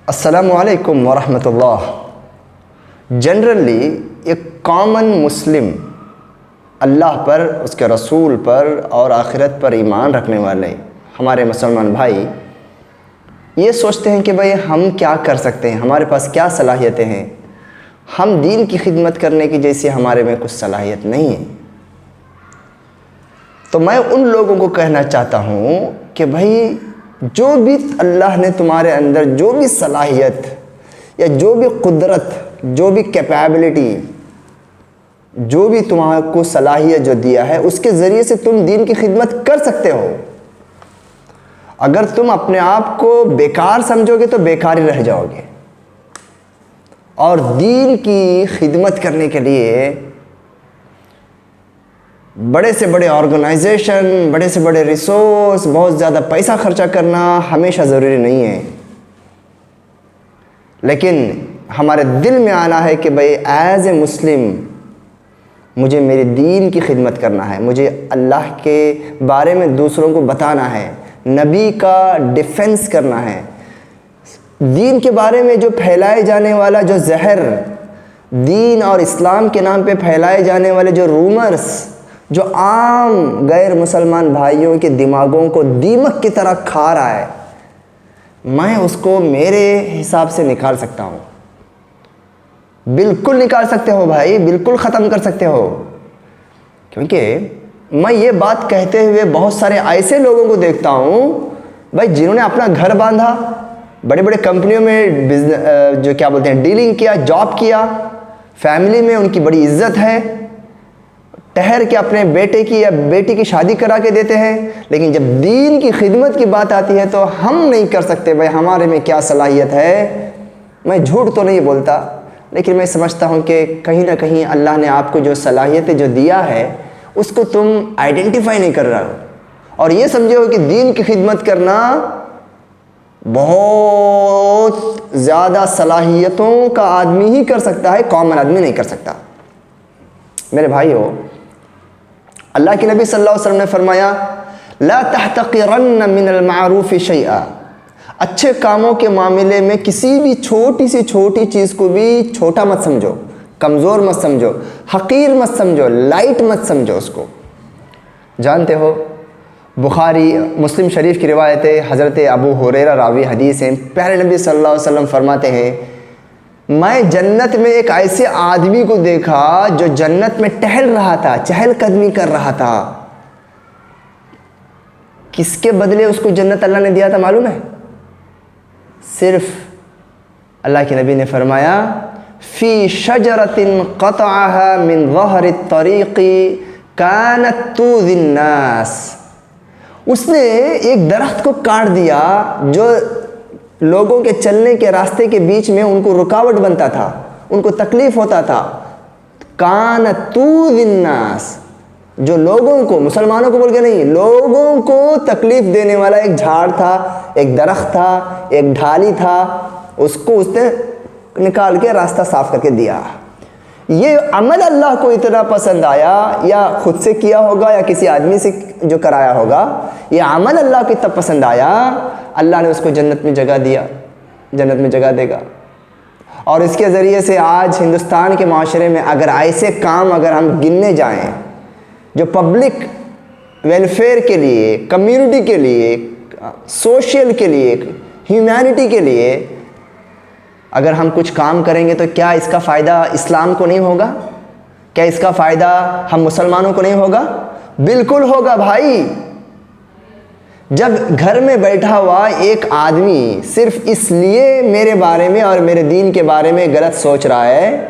السلام علیکم ورحمۃ اللہ۔ جنرلی ایک کامن مسلم اللہ پر، اس کے رسول پر اور آخرت پر ایمان رکھنے والے ہمارے مسلمان بھائی یہ سوچتے ہیں کہ بھئی ہم کیا کر سکتے ہیں، ہمارے پاس کیا صلاحیتیں ہیں، ہم دین کی خدمت کرنے کی جیسی ہمارے میں کچھ صلاحیت نہیں ہے۔ تو میں ان لوگوں کو کہنا چاہتا ہوں کہ بھئی جو بھی اللہ نے تمہارے اندر جو بھی صلاحیت یا جو بھی قدرت، جو بھی کیپیبلٹی، جو بھی تمہارے کو صلاحیت جو دیا ہے، اس کے ذریعے سے تم دین کی خدمت کر سکتے ہو۔ اگر تم اپنے آپ کو بیکار سمجھو گے تو بیکار ہی رہ جاؤ گے، اور دین کی خدمت کرنے کے لیے بڑے سے بڑے آرگنائزیشن، بڑے سے بڑے ریسورس، بہت زیادہ پیسہ خرچہ کرنا ہمیشہ ضروری نہیں ہے، لیکن ہمارے دل میں آنا ہے کہ بھئی ایز اے مسلم مجھے میرے دین کی خدمت کرنا ہے، مجھے اللہ کے بارے میں دوسروں کو بتانا ہے، نبی کا ڈیفنس کرنا ہے، دین کے بارے میں جو پھیلائے جانے والا جو زہر، دین اور اسلام کے نام پہ پھیلائے جانے والے جو رومرز، جو عام غیر مسلمان بھائیوں کے دماغوں کو دیمک کی طرح کھا رہا ہے، میں اس کو میرے حساب سے نکال سکتا ہوں۔ بالکل نکال سکتے ہو بھائی، بالکل ختم کر سکتے ہو، کیونکہ میں یہ بات کہتے ہوئے بہت سارے ایسے لوگوں کو دیکھتا ہوں بھائی جنہوں نے اپنا گھر باندھا، بڑے بڑے کمپنیوں میں جو کیا بولتے ہیں ڈیلنگ کیا، جاب کیا، فیملی میں ان کی بڑی عزت ہے، ٹہر کے اپنے بیٹے کی یا بیٹی کی شادی کرا کے دیتے ہیں، لیکن جب دین کی خدمت کی بات آتی ہے تو ہم نہیں کر سکتے۔ بھائی ہمارے میں کیا صلاحیت ہے؟ میں جھوٹ تو نہیں بولتا، لیکن میں سمجھتا ہوں کہ کہیں نہ کہیں اللہ نے آپ کو جو صلاحیتیں جو دیا ہے اس کو تم آئیڈینٹیفائی نہیں کر رہے ہو، اور یہ سمجھے ہو کہ دین کی خدمت کرنا بہت زیادہ صلاحیتوں کا آدمی ہی کر سکتا ہے، کامن آدمی نہیں کر سکتا۔ میرے بھائیو، اللہ کے نبی صلی اللہ علیہ وسلم نے فرمایا لا تحتقرن من المعروف شیئا، اچھے کاموں کے معاملے میں کسی بھی چھوٹی سی چھوٹی چیز کو بھی چھوٹا مت سمجھو، کمزور مت سمجھو، حقیر مت سمجھو، لائٹ مت سمجھو اس کو۔ جانتے ہو بخاری مسلم شریف کی روایت ہے، حضرت ابو ہریرہ راوی حدیث ہیں، پیارے نبی صلی اللہ علیہ وسلم فرماتے ہیں میں جنت میں ایک ایسے آدمی کو دیکھا جو جنت میں ٹہل رہا تھا، چہل قدمی کر رہا تھا۔ کس کے بدلے اس کو جنت اللہ نے دیا تھا معلوم ہے؟ صرف اللہ کے نبی نے فرمایا فی شجرۃ قطعها من ظہر الطریق کانت تؤذی الناس، اس نے ایک درخت کو کاٹ دیا جو لوگوں کے چلنے کے راستے کے بیچ میں ان کو رکاوٹ بنتا تھا، ان کو تکلیف ہوتا تھا۔ کانت تؤذی الناس، جو لوگوں کو، مسلمانوں کو بول کے نہیں، لوگوں کو تکلیف دینے والا ایک جھاڑ تھا، ایک درخت تھا، ایک ڈھالی تھا، اس کو اس نے نکال کے راستہ صاف کر کے دیا۔ یہ عمل اللہ کو اتنا پسند آیا، یا خود سے کیا ہوگا یا کسی آدمی سے جو کرایا ہوگا، یہ عمل اللہ کو اتنا پسند آیا، اللہ نے اس کو جنت میں جگہ دیا، جنت میں جگہ دے گا۔ اور اس کے ذریعے سے آج ہندوستان کے معاشرے میں اگر ایسے کام اگر ہم گننے جائیں جو پبلک ویلفیئر کے لیے، کمیونٹی کے لیے، سوشل کے لیے، ہیومینٹی کے لیے اگر ہم کچھ کام کریں گے تو کیا اس کا فائدہ اسلام کو نہیں ہوگا؟ کیا اس کا فائدہ ہم مسلمانوں کو نہیں ہوگا؟ بالکل ہوگا بھائی۔ جب گھر میں بیٹھا ہوا ایک آدمی صرف اس لیے میرے بارے میں اور میرے دین کے بارے میں غلط سوچ رہا ہے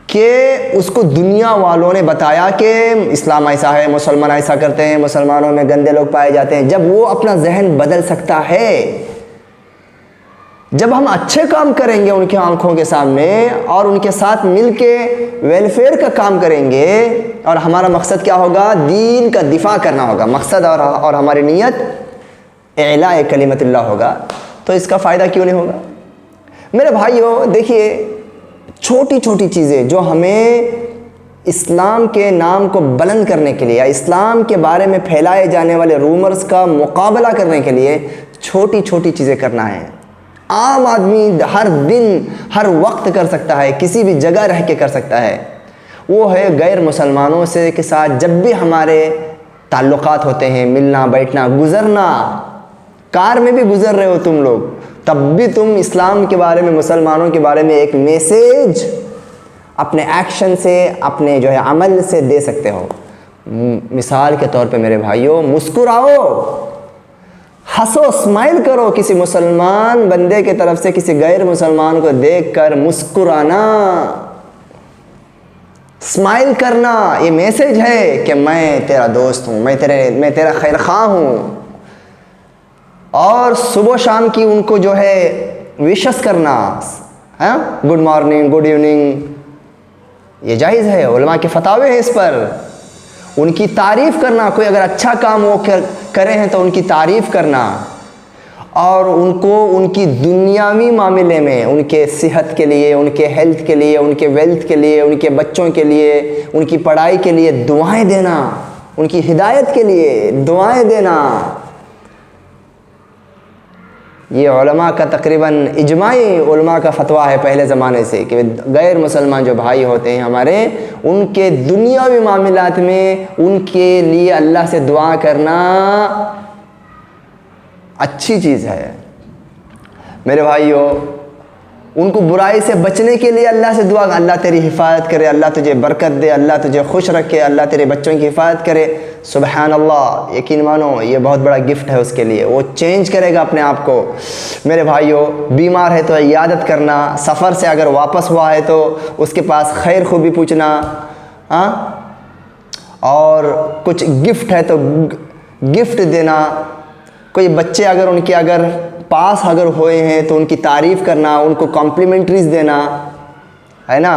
کہ اس کو دنیا والوں نے بتایا کہ اسلام ایسا ہے، مسلمان ایسا کرتے ہیں، مسلمانوں میں گندے لوگ پائے جاتے ہیں، جب وہ اپنا ذہن بدل سکتا ہے، جب ہم اچھے کام کریں گے ان کی آنکھوں کے سامنے اور ان کے ساتھ مل کے ویلفیئر کا کام کریں گے، اور ہمارا مقصد کیا ہوگا؟ دین کا دفاع کرنا ہوگا، مقصد اور ہماری نیت اعلاء کلمت اللہ ہوگا، تو اس کا فائدہ کیوں نہیں ہوگا؟ میرے بھائیو دیکھیے، چھوٹی چھوٹی چیزیں جو ہمیں اسلام کے نام کو بلند کرنے کے لیے یا اسلام کے بارے میں پھیلائے جانے والے رومرز کا مقابلہ کرنے کے لیے چھوٹی چھوٹی چیزیں کرنا ہے۔ عام آدمی ہر دن ہر وقت کر سکتا ہے، کسی بھی جگہ رہ کے کر سکتا ہے، وہ ہے غیر مسلمانوں سے کے ساتھ جب بھی ہمارے تعلقات ہوتے ہیں، ملنا بیٹھنا گزرنا، کار میں بھی گزر رہے ہو تم لوگ تب بھی تم اسلام کے بارے میں مسلمانوں کے بارے میں ایک میسیج اپنے ایکشن سے اپنے جو ہے عمل سے دے سکتے ہو۔ مثال کے طور پہ میرے بھائیوں، مسکراؤ، ہنسو، اسمائل کرو، کسی مسلمان بندے کی طرف سے کسی غیر مسلمان کو دیکھ کر مسکرانا، اسمائل کرنا، یہ میسیج ہے کہ میں تیرا دوست ہوں، میں تیرا خیر خواہ ہوں۔ اور صبح شام کی ان کو جو ہے وشز کرنا، گڈ مارننگ، گڈ ایوننگ، یہ جائز ہے، علماء کے فتاوے ہیں اس پر۔ ان کی تعریف کرنا، کوئی اگر اچھا کام وہ کرے ہیں تو ان کی تعریف کرنا، اور ان کو ان کی دنیاوی معاملے میں ان کے صحت کے لیے، ان کے ہیلتھ کے لیے، ان کے ویلتھ کے لیے، ان کے بچوں کے لیے، ان کی پڑھائی کے لیے دعائیں دینا، ان کی ہدایت کے لیے دعائیں دینا۔ یہ علماء کا تقریباً اجماعی علماء کا فتویٰ ہے پہلے زمانے سے کہ غیر مسلمان جو بھائی ہوتے ہیں ہمارے، ان کے دنیاوی معاملات میں ان کے لیے اللہ سے دعا کرنا اچھی چیز ہے۔ میرے بھائیوں، ان کو برائی سے بچنے کے لیے اللہ سے دعا، اللہ تیری حفاظت کرے، اللہ تجھے برکت دے، اللہ تجھے خوش رکھے، اللہ تیرے بچوں کی حفاظت کرے۔ سبحان اللہ، یقین مانو یہ بہت بڑا گفٹ ہے اس کے لیے، وہ چینج کرے گا اپنے آپ کو۔ میرے بھائیوں، بیمار ہے تو عیادت کرنا، سفر سے اگر واپس ہوا ہے تو اس کے پاس خیر خوبی پوچھنا، اور کچھ گفٹ ہے تو گفٹ دینا، کوئی بچے اگر ان کے اگر پاس اگر ہوئے ہیں تو ان کی تعریف کرنا، ان کو کمپلیمنٹریز دینا، ہے نا،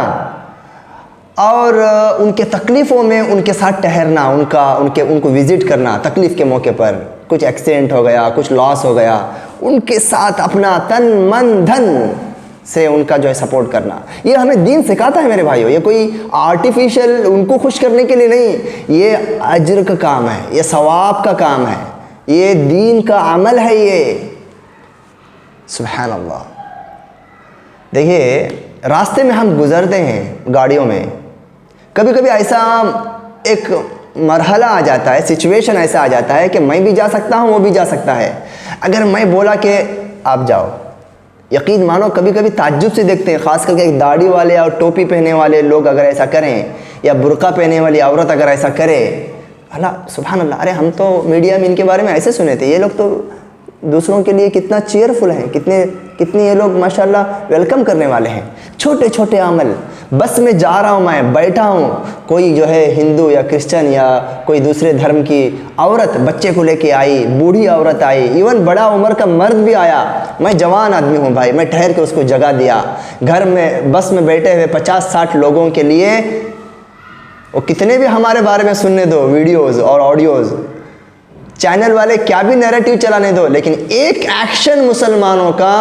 اور ان کے تکلیفوں میں ان کے ساتھ ٹہرنا، ان کو وزٹ کرنا تکلیف کے موقع پر، کچھ ایکسیڈنٹ ہو گیا، کچھ لاس ہو گیا، ان کے ساتھ اپنا تن من دھن سے ان کا جو ہے سپورٹ کرنا۔ یہ ہمیں دین سکھاتا ہے میرے بھائیوں، یہ کوئی آرٹیفیشل ان کو خوش کرنے کے لیے نہیں، یہ اجر کا کام ہے، یہ ثواب کا کام ہے، یہ دین کا عمل ہے یہ۔ سبحان اللہ۔ دیکھیے، راستے میں ہم گزرتے ہیں گاڑیوں میں، کبھی کبھی ایسا ایک مرحلہ آ جاتا ہے، سچویشن ایسا آ جاتا ہے کہ میں بھی جا سکتا ہوں، وہ بھی جا سکتا ہے۔ اگر میں بولا کہ آپ جاؤ، یقین مانو کبھی کبھی تعجب سے دیکھتے ہیں، خاص کر کے ایک داڑھی والے اور ٹوپی پہنے والے لوگ اگر ایسا کریں، یا برقع پہنے والی عورت اگر ایسا کرے، اللہ سبحان اللہ، ارے ہم تو میڈیا میں ان کے بارے میں ایسے سنے تھے، یہ لوگ تو دوسروں کے لیے کتنا چیئرفل ہیں، کتنے یہ لوگ ماشاءاللہ ویلکم کرنے والے ہیں۔ چھوٹے چھوٹے عمل، بس میں جا رہا ہوں، میں بیٹھا ہوں، کوئی جو ہے ہندو یا کرسچن یا کوئی دوسرے دھرم کی عورت بچے کو لے کے آئی، بوڑھی عورت آئی، ایون بڑا عمر کا مرد بھی آیا، میں جوان آدمی ہوں بھائی، میں ٹھہر کے اس کو جگہ دیا۔ گھر میں بس میں بیٹھے ہوئے 50-60 لوگوں کے لیے، وہ کتنے بھی ہمارے بارے میں سننے دو ویڈیوز اور آڈیوز، چینل والے کیا بھی نیریٹو چلانے دو، لیکن ایک ایکشن مسلمانوں کا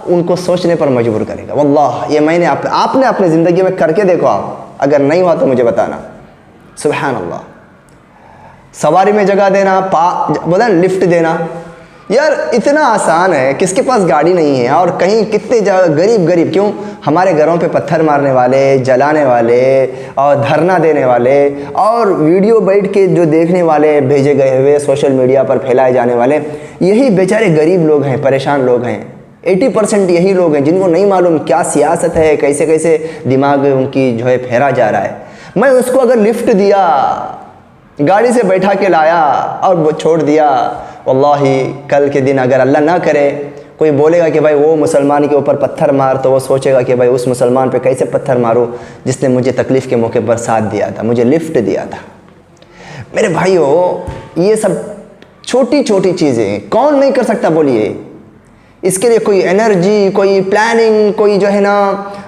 ان کو سوچنے پر مجبور کرے گا۔ واللہ یہ میں نے آپ نے اپنے زندگی میں کر کے دیکھو، آپ اگر نہیں ہوا تو مجھے بتانا۔ سبحان اللہ۔ سواری میں جگہ دینا، بولا لفٹ دینا، یار اتنا آسان ہے، کس کے پاس گاڑی نہیں ہے، اور کہیں کتنے غریب کیوں ہمارے گھروں پہ پتھر مارنے والے، جلانے والے اور دھرنا دینے والے اور ویڈیو بیٹھ کے جو دیکھنے والے بھیجے گئے ہوئے سوشل میڈیا پر پھیلائے جانے والے، یہی بیچارے غریب لوگ ہیں، پریشان لوگ ہیں۔ 80% یہی لوگ ہیں جن کو نہیں معلوم کیا سیاست ہے، کیسے کیسے دماغ ان کی جو ہے پھیرا جا رہا ہے۔ میں اس کو اگر لفٹ دیا، گاڑی سے بیٹھا کے لایا اور وہ چھوڑ دیا، واللہ کل کے دن اگر اللہ نہ کرے کوئی بولے گا کہ بھائی وہ مسلمان کے اوپر پتھر مار، تو وہ سوچے گا کہ بھائی اس مسلمان پہ کیسے پتھر ماروں جس نے مجھے تکلیف کے موقع پر ساتھ دیا تھا، مجھے لفٹ دیا تھا۔ میرے بھائیوں، یہ سب چھوٹی چھوٹی چیزیں کون نہیں کر سکتا بولیے؟ اس کے لیے کوئی انرجی، کوئی پلاننگ، کوئی جو ہے نا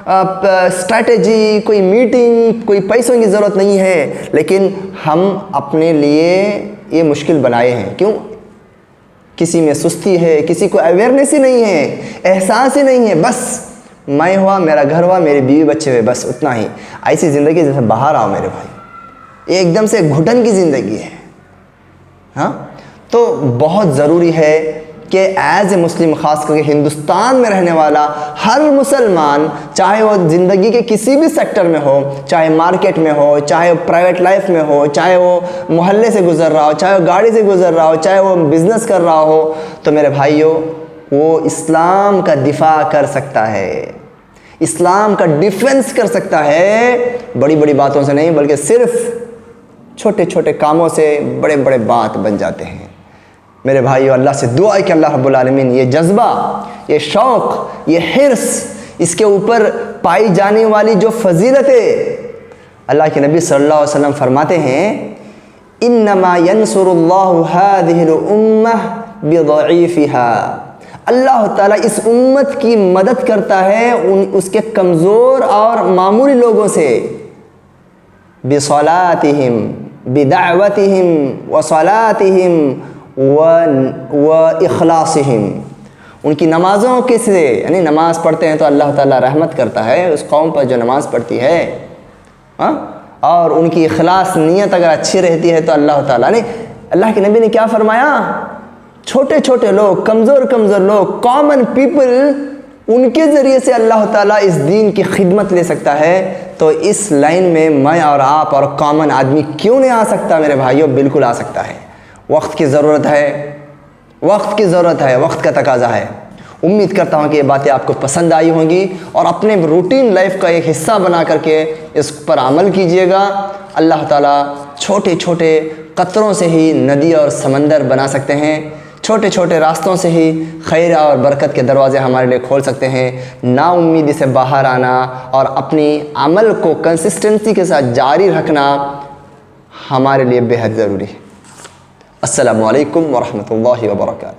اسٹریٹجی، کوئی میٹنگ، کوئی پیسوں کی ضرورت نہیں ہے، لیکن ہم اپنے لیے یہ مشکل بنائے ہیں۔ کیوں؟ کسی میں سستی ہے، کسی کو اویئرنیس ہی نہیں ہے، احساس ہی نہیں ہے، بس میں ہوا، میرا گھر ہوا، میرے بیوی بچے ہوئے، بس اتنا ہی۔ ایسی زندگی سے باہر آؤ میرے بھائی۔ یہ ایک دم سے گھٹن کی زندگی ہے. ہاں تو بہت ضروری ہے کہ ایز اے مسلم، خاص کر کے ہندوستان میں رہنے والا ہر مسلمان، چاہے وہ زندگی کے کسی بھی سیکٹر میں ہو، چاہے مارکیٹ میں ہو، چاہے وہ پرائیویٹ لائف میں ہو، چاہے وہ محلے سے گزر رہا ہو، چاہے وہ گاڑی سے گزر رہا ہو، چاہے وہ بزنس کر رہا ہو، تو میرے بھائیوں وہ اسلام کا دفاع کر سکتا ہے، اسلام کا ڈیفنس کر سکتا ہے. بڑی بڑی باتوں سے نہیں، بلکہ صرف چھوٹے چھوٹے کاموں سے بڑے بڑے بات بن جاتے ہیں. میرے بھائیو، اللہ سے دعا ہے کہ اللہ رب العالمین یہ جذبہ، یہ شوق، یہ حرص، اس کے اوپر پائی جانے والی جو فضیلت ہے، اللہ کے نبی صلی اللہ علیہ وسلم فرماتے ہیں انما ینصر اللہ هذه الامہ بضعیفها، اللہ تعالیٰ اس امت کی مدد کرتا ہے اس کے کمزور اور معمولی لوگوں سے، بصلاتہم، بدعوتہم وصلاتہم و اخلاصہم، ان کی نمازوں کے سے، یعنی نماز پڑھتے ہیں تو اللہ تعالیٰ رحمت کرتا ہے اس قوم پر جو نماز پڑھتی ہے، اور ان کی اخلاص نیت اگر اچھی رہتی ہے تو اللہ تعالیٰ نے، اللہ کے نبی نے کیا فرمایا، چھوٹے چھوٹے لوگ، کمزور کمزور لوگ، کامن پیپل، ان کے ذریعے سے اللہ تعالیٰ اس دین کی خدمت لے سکتا ہے. تو اس لائن میں اور آپ اور کامن آدمی کیوں نہیں آ سکتا؟ میرے بھائیوں بالکل آ سکتا ہے. وقت کی ضرورت ہے، وقت کی ضرورت ہے، وقت کا تقاضا ہے. امید کرتا ہوں کہ یہ باتیں آپ کو پسند آئی ہوں گی اور اپنے روٹین لائف کا ایک حصہ بنا کر کے اس پر عمل کیجئے گا. اللہ تعالیٰ چھوٹے چھوٹے قطروں سے ہی ندی اور سمندر بنا سکتے ہیں، چھوٹے چھوٹے راستوں سے ہی خیر اور برکت کے دروازے ہمارے لیے کھول سکتے ہیں. نا امیدی سے باہر آنا اور اپنی عمل کو کنسسٹنسی کے ساتھ جاری رکھنا ہمارے لیے بے حد ضروری ہے. السلام علیکم ورحمۃ اللہ وبرکاتہ.